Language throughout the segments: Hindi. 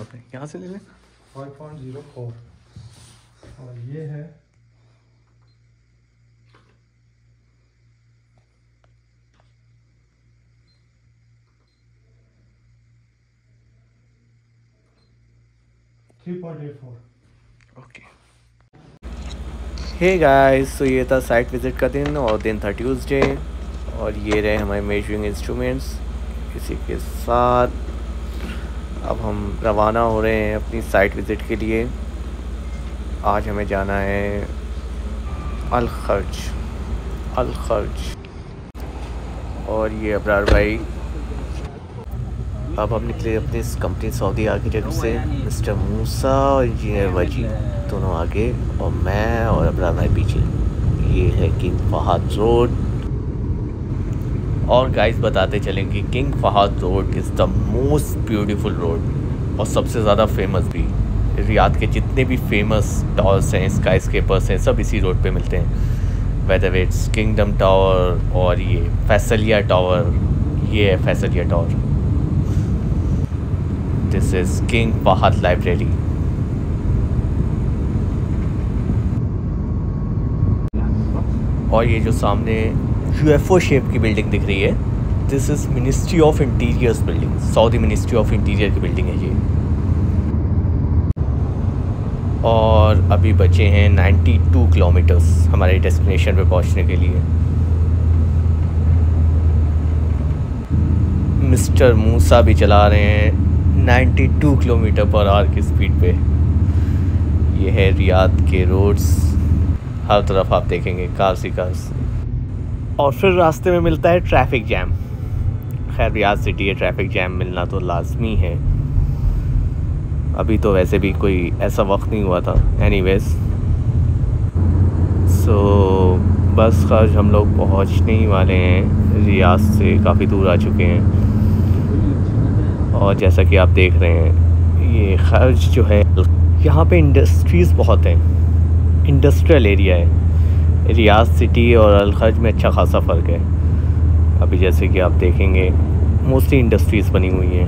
पे, यहाँ से ले लें। 5.04 और ये है 3.84। ओके। हे गाइस, तो ये था साइट विज़िट का दिन और दिन था ट्यूसडे, और ये रहे हमारे मेजरिंग इंस्ट्रूमेंट्स। इसी के साथ अब हम रवाना हो रहे हैं अपनी साइट विज़िट के लिए। आज हमें जाना है अल खर्ज। और ये अबरार भाई, अब हम निकले अपने इस कंपनी सऊदी आर्किटेक्ट से। मिस्टर मूसा और इंजीनियर वजी दोनों आगे और मैं और अबरार भाई पीछे। ये है किंग फहद रोड। और गाइस बताते चलेंगे, king Fahd road is the most beautiful road और सबसे ज़्यादा फेमस भी। रियाद के जितने भी फेमस टावर्स हैं, स्काई स्केपर्स हैं, सब इसी रोड पे मिलते हैं। वेदर इट्स किंगडम टावर और ये फैसलिया टावर, ये है Faisaliah tower. This is king Fahd library. और ये जो सामने UFO शेप की बिल्डिंग दिख रही है, this is ministry of interiors building. Saudi ministry of interior की बिल्डिंग है ये। और अभी बचे हैं 92 किलोमीटर्स हमारे डेस्टिनेशन पे पहुंचने के लिए। मिस्टर मूसा भी चला रहे हैं 92 किलोमीटर पर आवर की स्पीड पे। ये है रियाद के रोड्स, हर तरफ आप देखेंगे कार्स ही कार्स। और फिर रास्ते में मिलता है ट्रैफिक जैम। खैर रियाद सिटी है, ट्रैफिक जैम मिलना तो लाजमी है। अभी तो वैसे भी कोई ऐसा वक्त नहीं हुआ था। एनीवेज, सो बस खर्ज हम लोग पहुंचने ही वाले हैं। रियाद से काफ़ी दूर आ चुके हैं और जैसा कि आप देख रहे हैं, ये खर्ज जो है, यहाँ पे इंडस्ट्रीज़ बहुत हैं, इंडस्ट्रियल एरिया है। रियाद सिटी और अल खर्ज में अच्छा खासा फ़र्क है। अभी जैसे कि आप देखेंगे, मोस्टली इंडस्ट्रीज़ बनी हुई हैं।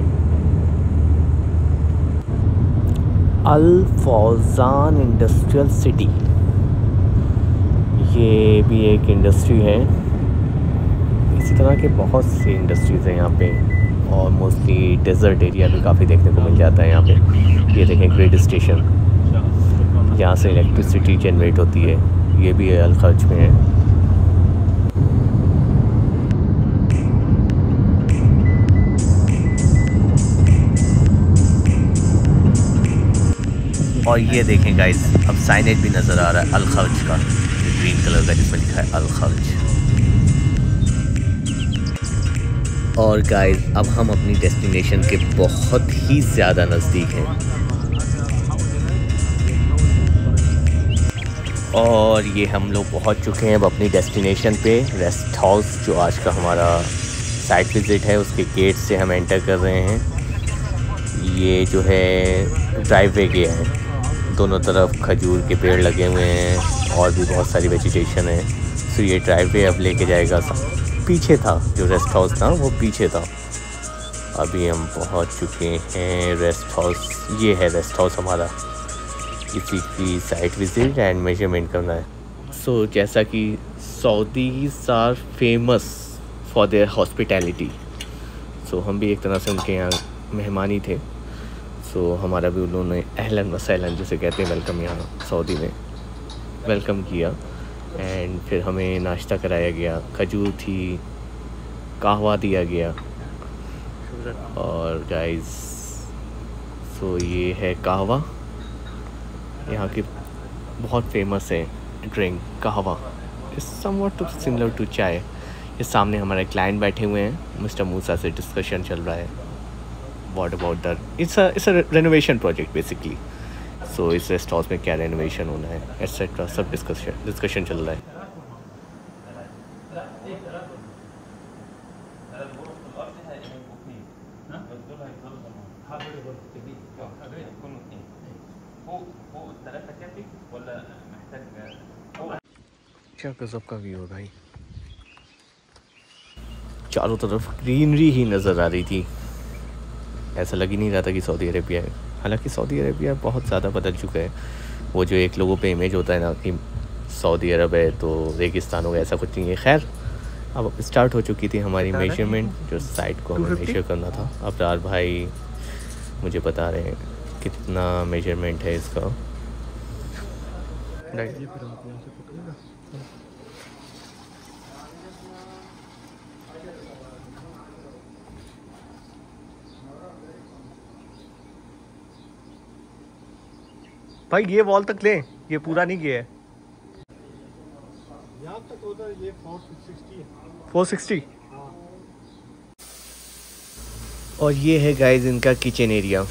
अल फौजान इंडस्ट्रियल सिटी, ये भी एक इंडस्ट्री है। इसी तरह के बहुत सी इंडस्ट्रीज़ हैं यहाँ पे और मोस्टली डेजर्ट एरिया भी काफ़ी देखने को मिल जाता है यहाँ पे। ये देखें ग्रिड स्टेशन, यहाँ से इलेक्ट्रिसिटी जनरेट होती है। ये भी अल खर्ज में है। और ये देखें गाइस, अब साइनेज भी नज़र आ रहा है अल खर्ज का, ग्रीन कलर का, जिसमें लिखा है अल खर्ज। और गाइस, अब हम अपनी डेस्टिनेशन के बहुत ही ज़्यादा नज़दीक हैं। और ये हम लोग पहुंच चुके हैं अब अपनी डेस्टिनेशन पे, रेस्ट हाउस, जो आज का हमारा साइट विज़िट है उसके गेट से हम एंटर कर रहे हैं। ये जो है ड्राइववे गया है, दोनों तरफ खजूर के पेड़ लगे हुए हैं और भी बहुत सारी वेजिटेशन है। तो ये ड्राइववे अब लेके जाएगा। पीछे था जो रेस्ट हाउस था, वो पीछे था। अभी हम पहुंच चुके हैं रेस्ट हाउस। ये है रेस्ट हाउस हमारा। इसी की साइट विज़िट एंड मेजरमेंट करना है। सो जैसा कि Saudis are famous for their hospitality, so हम भी एक तरह से उनके यहाँ मेहमान ही थे। सो हमारा भी उन्होंने अहलन व सहलन जिसे कहते हैं वेलकम, यहाँ सऊदी में वेलकम किया। एंड फिर हमें नाश्ता कराया गया, खजूर थी, कहवा दिया गया। और गाइस, सो ये है कहवा, यहाँ की बहुत फेमस है ड्रिंक कहवा। इट्स समवॉट सिमिलर टू चाय। ये सामने हमारे क्लाइंट बैठे हुए हैं, मिस्टर मूसा से डिस्कशन चल रहा है। What about that, it's a renovation project basically. So इस रेस्ट हाउस में क्या रेनोवेशन होना है एट्सेट्रा, सब डिस्कशन चल रहा है। क्या गजब का व्यू है भाई, चारों तरफ ग्रीनरी ही नज़र आ रही थी। ऐसा लग ही नहीं रहा था कि सऊदी अरेबिया है। हालांकि सऊदी अरेबिया बहुत ज़्यादा बदल चुका है। वो जो एक लोगों पे इमेज होता है ना कि सऊदी अरब है तो रेगिस्तान होगा, ऐसा कुछ नहीं है। खैर अब स्टार्ट हो चुकी थी हमारी मेजरमेंट, जो साइड को हमें मेजर करना था। अबरार भाई मुझे बता रहे हैं कितना मेजरमेंट है इसका। भाई ये वॉल तक ले, ये पूरा नहीं किया है। यहाँ तक होता है, ये 460 है। 460। और ये है गाइस इनका किचन एरिया।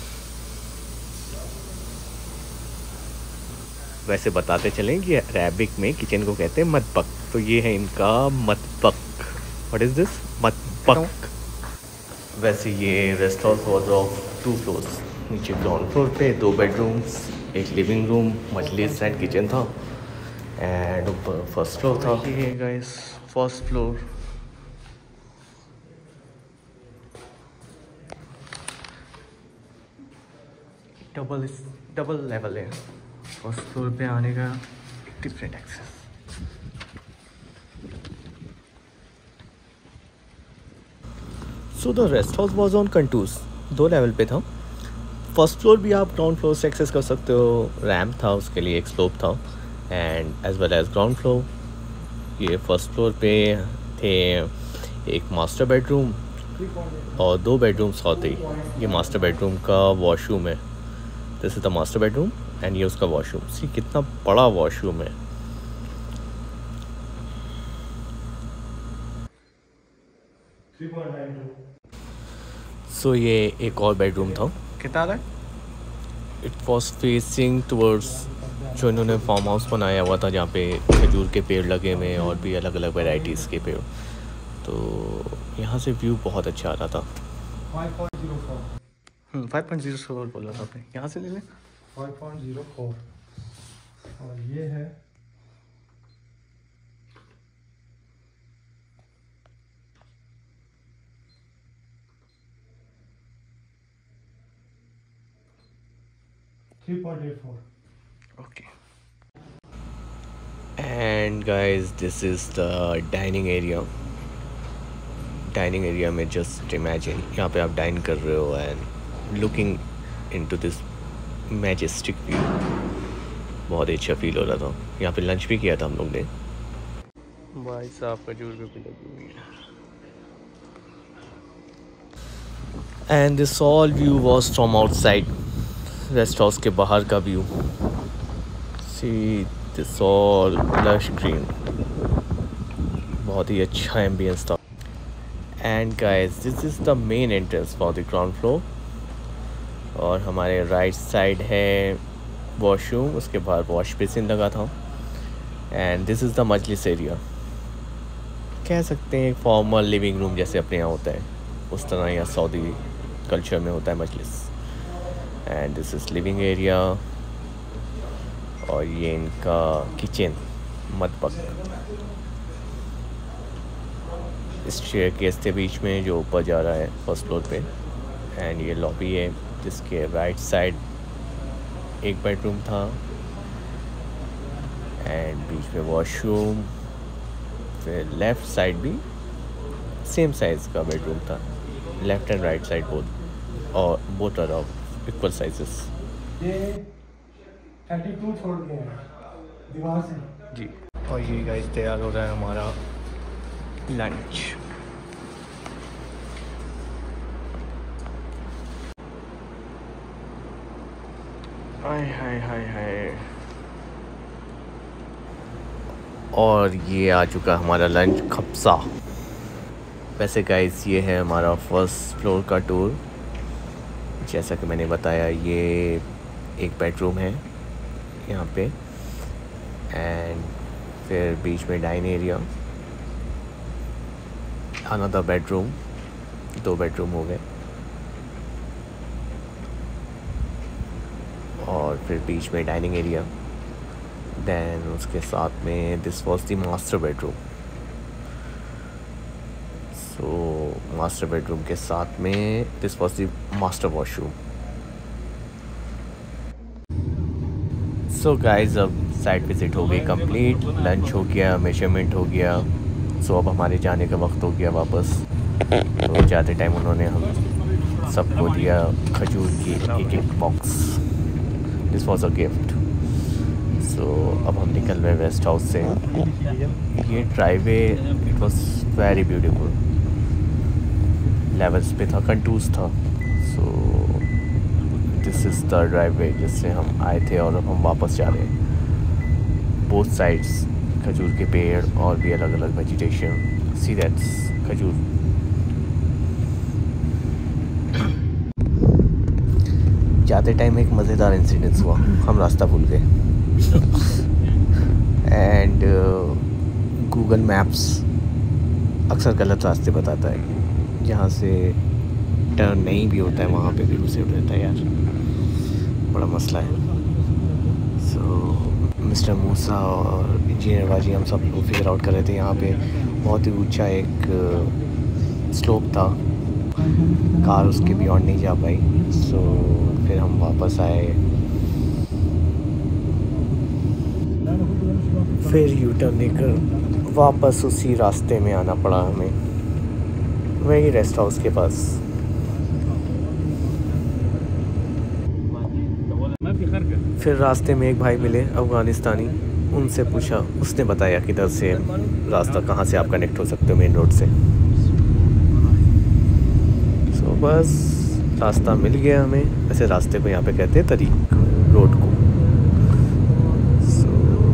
वैसे बताते चलें कि अरेबिक में किचन को कहते हैं मतबक, तो ये है इनका मतबक। What is this? मतबक। वैसे ये rest house was of 2 floors. नीचे ग्राउंड फ्लोर पे 2 बेडरूम्स, एक लिविंग रूम, मजलिस एंड किचन था, एंड ऊपर फर्स्ट फ्लोर था। ये guys first floor. Double level है। फर्स्ट फ्लोर पे आने का different access. So the rest house was on contours, 2 level पे था। फर्स्ट फ्लोर भी आप ग्राउंड फ्लोर से एक्सेस कर सकते हो, रैम्प था उसके लिए, एक स्लोप था, and as well as ground floor. ये फर्स्ट फ्लोर पे थे एक मास्टर बेडरूम और 2 बेडरूम्स और थे। ये मास्टर बेडरूम का वॉशरूम है। This is the master bedroom and ये उसका वॉशरूम। सी कितना बड़ा वॉशरूम है। सो ये एक और बेडरूम था। कितना था? इट वॉज फेसिंग टूवर्ड्स जो इन्होंने फार्म हाउस बनाया हुआ था, जहाँ पे खजूर के पेड़ लगे हुए हैं और भी अलग अलग वैरायटीज़ के पेड़। तो यहाँ से व्यू बहुत अच्छा आ रहा था। 5.04 बोला था आपने, यहाँ से ले लें। 5.04 और ये है 3.84। Okay. And guys, this is the dining area. Dining area में जस्ट इमेजिन, यहाँ पे आप डाइन कर रहे हो and looking into this majestic view. बहुत ही अच्छा फील हो रहा था। यहाँ पे लंच भी किया था हम लोग ने। भाई साहब खजूर भी लगी हुई है। And this all view was from outside, rest house के बाहर का view. See this all lush green, बहुत ही अच्छा एम्बियंस था। And guys this is the main entrance for the ground floor. और हमारे राइट साइड है वॉशरूम, उसके बाद वॉश बेसिन लगा था। And this is the Majlis area. कह सकते हैं फॉर्मल लिविंग रूम जैसे अपने यहाँ होता है, उस तरह यहाँ सऊदी कल्चर में होता है मजलिस। And this is living area. और ये इनका किचन मतबक। इस स्टेयरकेस के बीच में जो ऊपर जा रहा है फर्स्ट फ्लोर पे। एंड ये लॉबी है जिसके राइट साइड एक बेडरूम था एंड बीच में वॉशरूम। फिर लेफ़्ट साइड भी सेम साइज़ का बेडरूम था, left and right side both, और both are of equal sizes. ये 32 छोड़ के हैं दीवार से जी। और ये गाइस तैयार हो रहा है हमारा लंच। हाय हाय हाय हाय। और ये आ चुका हमारा लंच खप्सा। वैसे गाइस ये है हमारा फर्स्ट फ्लोर का टूर। जैसा कि मैंने बताया, ये एक बेडरूम है यहाँ पे, एंड फिर बीच में dine area, another bedroom, 2 bedroom हो गए, और फिर बीच में डाइनिंग एरिया। देन उसके साथ में this was the master bedroom. So master bedroom के साथ में this was the master washroom. So guys अब साइट विज़िट हो गई कंप्लीट, लंच हो गया, मेजरमेंट हो गया। सो अब हमारे जाने का वक्त हो गया वापस। तो जाते टाइम उन्होंने हम सबको दिया खजूर की एक box. This was a gift. So अब हम निकल रहे रेस्ट हाउस से। ये driveway it was very beautiful, levels पे था, कंटूस था। So this is the driveway जिससे हम आए थे और अब हम वापस जा रहे हैं। बोथ साइड्स खजूर के पेड़ और भी अलग अलग वेजिटेशन। सी दैट्स खजूर। जाते टाइम एक मज़ेदार इंसिडेंस हुआ, हम रास्ता भूल गए एंड गूगल मैप्स अक्सर गलत रास्ते बताता है। जहाँ से टर्न नहीं भी होता है वहाँ पे भी उसे रहता है यार, बड़ा मसला है। सो मिस्टर मूसा और इंजीनियर बाजी हम सब लोग फिगर आउट कर रहे थे। यहाँ पे बहुत ही ऊंचा एक स्लोप था, कार उसके बियॉन्ड नहीं जा पाई। सो फिर हम वापस आए, फिर यू टर्न लेकर वापस उसी रास्ते में आना पड़ा हमें, वही रेस्ट हाउस के पास। फिर रास्ते में एक भाई मिले अफ़गानिस्तानी, उनसे पूछा, उसने बताया किधर से रास्ता, कहाँ से आप कनेक्ट हो सकते हो मेन रोड से। सो बस रास्ता मिल गया हमें। वैसे रास्ते को यहाँ पे कहते हैं तरीक, रोड को। सो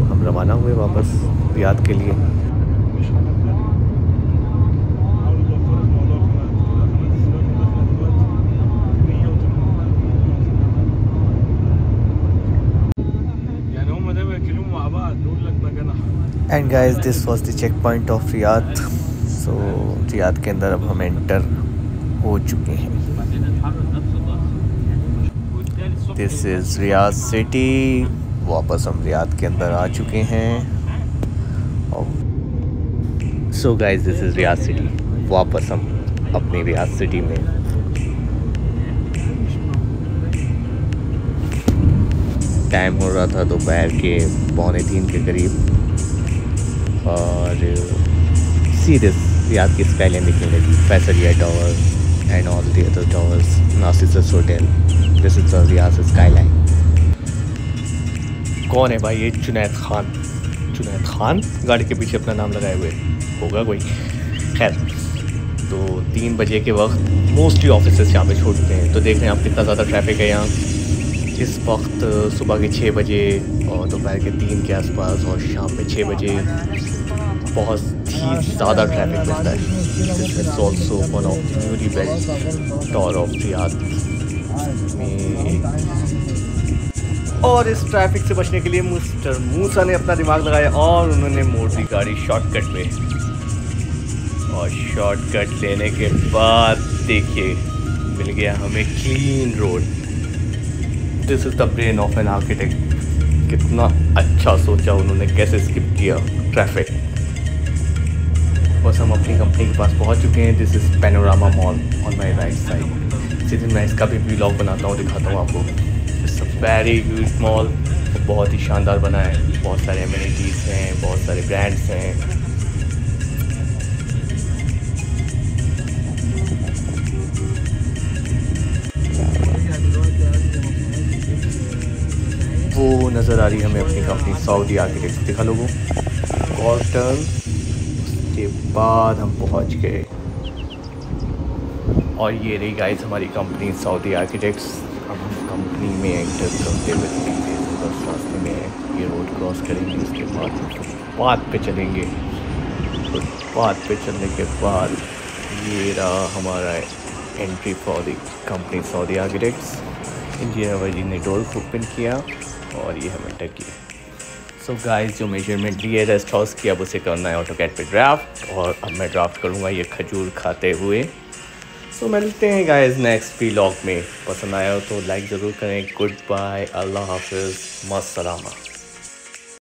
हम रवाना हुए वापस रियाद के लिए। And guys this was the checkpoint of Riyadh. So Riyadh के अंदर अब हम एंटर हो चुके हैं। This is Riyadh city. वापस हम रियाद के अंदर आ चुके हैं। So guys this is Riyadh city. वापस हम अपनी रियाद सिटी में। टाइम हो रहा था दोपहर के 2:45 के करीब और सीरियस रियाद की स्काईलाइन दिखने लगी। Faisaliah tower and all the other towers, Narcissus hotel. This is the Riyadh skyline. कौन है भाई ये? जुनैद खान। जुनैद खान गाड़ी के पीछे अपना नाम लगाए हुए होगा कोई। खैर, तो 3 बजे के वक्त मोस्टली ऑफिसेस यहाँ पे छोड़ते हैं। तो देख रहे हैं आप कितना ज़्यादा ट्रैफिक है यहाँ इस वक्त। सुबह के 6 बजे और दोपहर के 3 के आसपास और शाम में 6 बजे बहुत ही ज़्यादा ट्रैफिक मिलता है। This is also one of newly built tower of Riyadh में। और इस ट्रैफिक से बचने के लिए मिस्टर मूसा ने अपना दिमाग लगाया और उन्होंने मोड़ दी गाड़ी शॉर्टकट में। और शॉर्टकट लेने के बाद देखिए मिल गया हमें clean road. This is the brain of an architect. कितना अच्छा सोचा उन्होंने, कैसे स्किप किया ट्रैफिक। बस हम अपनी कंपनी के पास पहुंच चुके हैं। This is panorama mall on my right side. इसी दिन मैं इसका भी व्लॉग बनाता हूँ, दिखाता हूँ आपको। It's a very huge mall, बहुत ही शानदार बना है। बहुत सारे एमिनिटीज़ हैं, बहुत सारे ब्रांड्स हैं। वो नज़र आ रही है हमें अपनी कंपनी सऊदी आर्किटेक्ट्स। दिखा लोगों कॉर्टन। उसके बाद हम पहुंच गए और ये रही गाइस हमारी कंपनी सऊदी आर्किटेक्ट्स। हम कंपनी में एंटर करते हुए दिखेंगे, बस रास्ते में है। ये रोड क्रॉस करेंगे, उसके बाद फुटपाथ पे चलेंगे। फुटपाथ पे चलने के बाद ये रहा हमारा entry for the company Saudi architects. Engineer भाई ने डोर ओपन किया और ये हम एंटर किए। सो गाइस जो मेजरमेंट लिए रेस्ट हाउस की, अब उसे करना है ऑटोकैड पे ड्राफ्ट। और अब मैं ड्राफ्ट करूँगा ये खजूर खाते हुए। सो मिलते हैं गाइस नेक्स्ट व्लॉग में। पसंद आया हो तो लाइक ज़रूर करें। गुड बाय, अल्लाह हाफिज़, मस्सलामा।